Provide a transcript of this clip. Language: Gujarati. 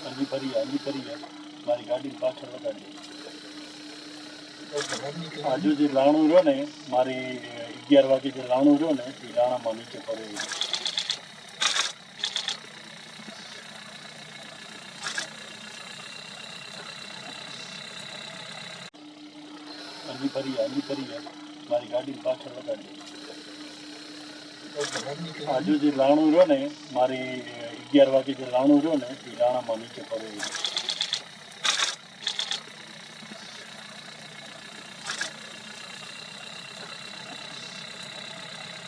હજી ફરી મારી ગાડી પાછળ લગાડી. આજુ જે લાણું રહ્યો ને મારી 11 વાગે જે લાણું રહ્યો ને એ લાણામાં નીચે પડે. હજી ફરી મારી ગાડી પાછળ લગાડી. આજુ જે લાણું રહ્યો ને મારી 11 વાગે જે લાણું રહ્યો ને એ લાણામાં નીચે પડે.